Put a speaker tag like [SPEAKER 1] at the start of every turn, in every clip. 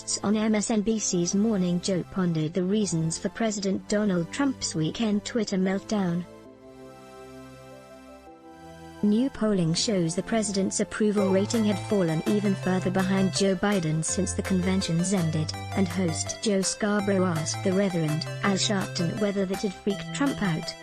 [SPEAKER 1] panelists on MSNBC's Morning Joe pondered the reasons for President Donald Trump's weekend Twitter meltdown. New polling shows the president's approval rating had fallen even further behind Joe Biden since the conventions ended, and host Joe Scarborough asked the Reverend Al Sharpton whether that had freaked Trump out.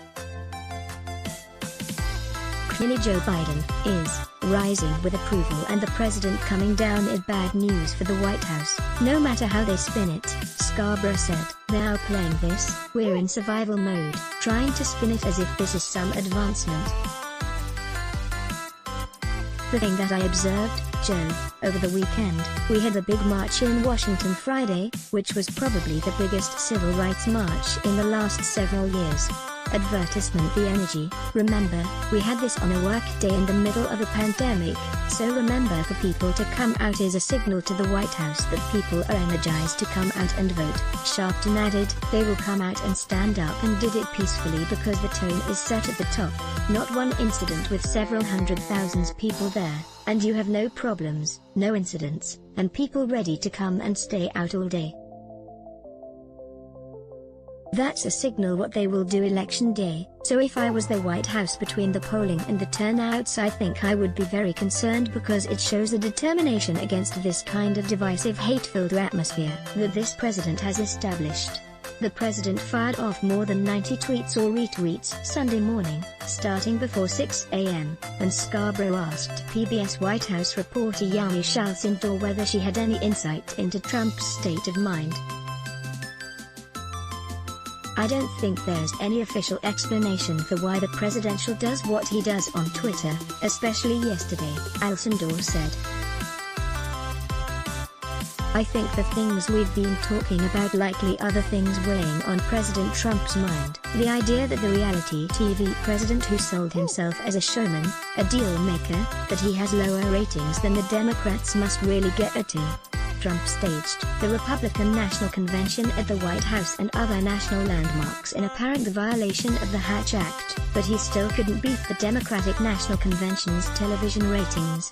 [SPEAKER 1] Clearly Joe Biden is rising with approval, and the president coming down is bad news for the White House, no matter how they spin it, Scarborough said. "They're playing this, we're in survival mode, trying to spin it as if this is some advancement. The thing that I observed, Joe, over the weekend, we had a big march in Washington Friday, which was probably the biggest civil rights march in the last several years. Advertisement the energy, remember, we had this on a work day in the middle of a pandemic, so remember for people to come out is a signal to the White House that people are energized to come out and vote." Sharpton added, "They will come out and stand up and did it peacefully because the tone is set at the top. Not one incident with several hundred thousands people there, and you have no problems, no incidents, and people ready to come and stay out all day. That's a signal what they will do election day, so if I was the White House between the polling and the turnouts I think I would be very concerned because it shows a determination against this kind of divisive hate-filled atmosphere that this president has established." The president fired off more than 90 tweets or retweets Sunday morning, starting before 6 a.m., and Scarborough asked PBS White House reporter Yami Shalcindor whether she had any insight into Trump's state of mind. "I don't think there's any official explanation for why the presidential does what he does on Twitter, especially yesterday," Shalcindor said. "I think the things we've been talking about likely other things weighing on President Trump's mind. The idea that the reality TV president who sold himself as a showman, a deal maker, that he has lower ratings than the Democrats must really get it to." Trump staged the Republican National Convention at the White House and other national landmarks in apparent violation of the Hatch Act, but he still couldn't beat the Democratic National Convention's television ratings.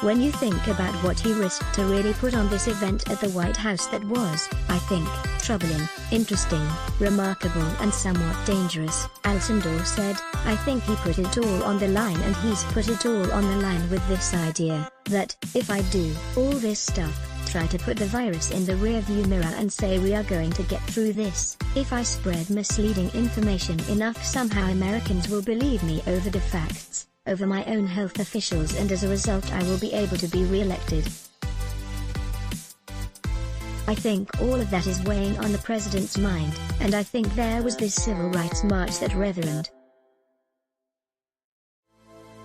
[SPEAKER 1] "When you think about what he risked to really put on this event at the White House, that was, I think, troubling, interesting, remarkable and somewhat dangerous," Shalcindor said. "I think he put it all on the line, and he's put it all on the line with this idea, that, if I do all this stuff, try to put the virus in the rearview mirror and say we are going to get through this, if I spread misleading information enough somehow Americans will believe me over the facts, over my own health officials, and as a result I will be able to be re-elected. I think all of that is weighing on the president's mind, and I think there was this civil rights march that Reverend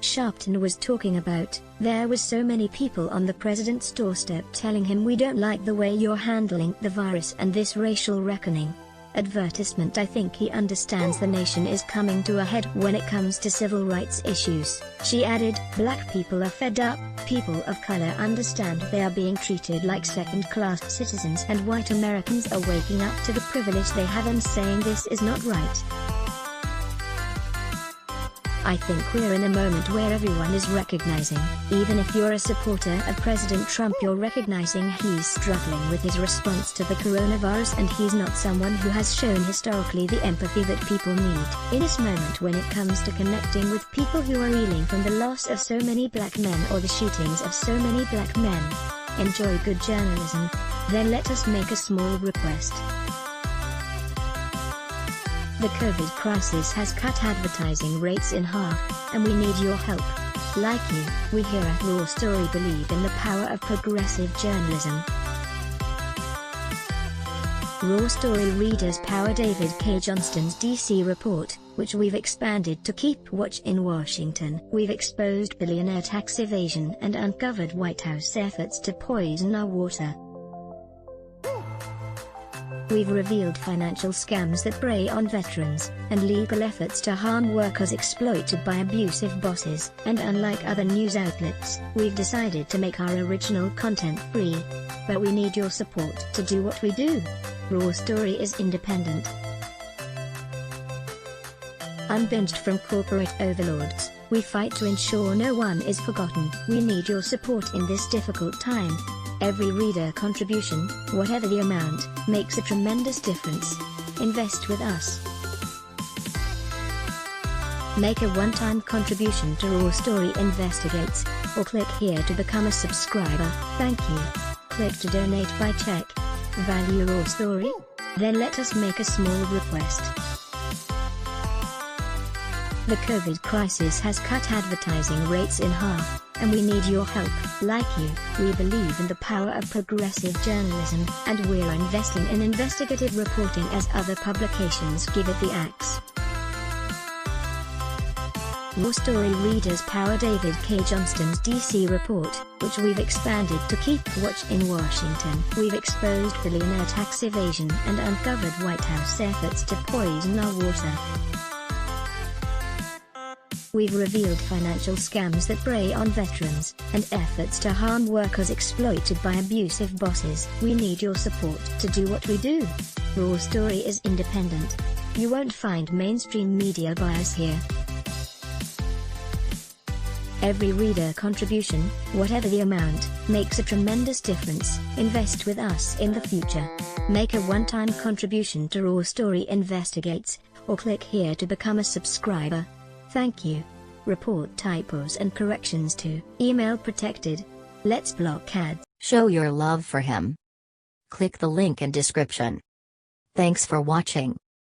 [SPEAKER 1] Sharpton was talking about. There was so many people on the president's doorstep telling him we don't like the way you're handling the virus and this racial reckoning. Advertisement I think he understands the nation is coming to a head when it comes to civil rights issues." She added, "Black people are fed up, people of color understand they are being treated like second-class citizens, and white Americans are waking up to the privilege they have and saying this is not right. I think we're in a moment where everyone is recognizing, even if you're a supporter of President Trump, you're recognizing he's struggling with his response to the coronavirus, and he's not someone who has shown historically the empathy that people need in this moment when it comes to connecting with people who are reeling from the loss of so many black men or the shootings of so many black men. Enjoy good journalism. Then let us make a small request. The COVID crisis has cut advertising rates in half, and we need your help. Like you, we here at Raw Story believe in the power of progressive journalism. Raw Story readers power David K. Johnston's DC report, which we've expanded to Keep Watch in Washington. We've exposed billionaire tax evasion and uncovered White House efforts to poison our water. We've revealed financial scams that prey on veterans, and legal efforts to harm workers exploited by abusive bosses. And unlike other news outlets, we've decided to make our original content free. But we need your support to do what we do. Raw Story is independent, unbinged from corporate overlords. We fight to ensure no one is forgotten. We need your support in this difficult time. Every reader contribution, whatever the amount, makes a tremendous difference. Invest with us. Make a one-time contribution to Raw Story Investigates, or click here to become a subscriber. Thank you. Click to donate by check. Value Raw Story? Then let us make a small request. The COVID crisis has cut advertising rates in half, and we need your help. Like you, we believe in the power of progressive journalism, and we're investing in investigative reporting as other publications give it the axe. Raw Story readers power David K. Johnston's DC report, which we've expanded to keep watch in Washington. We've exposed billionaire tax evasion and uncovered White House efforts to poison our water. We've revealed financial scams that prey on veterans, and efforts to harm workers exploited by abusive bosses. We need your support to do what we do. Raw Story is independent. You won't find mainstream media bias here. Every reader contribution, whatever the amount, makes a tremendous difference. Invest with us in the future. Make a one-time contribution to Raw Story Investigates, or click here to become a subscriber. Thank you. Report typos and corrections to email protected. Let's block ads.
[SPEAKER 2] Show your love for him. Click the link in description. Thanks for watching.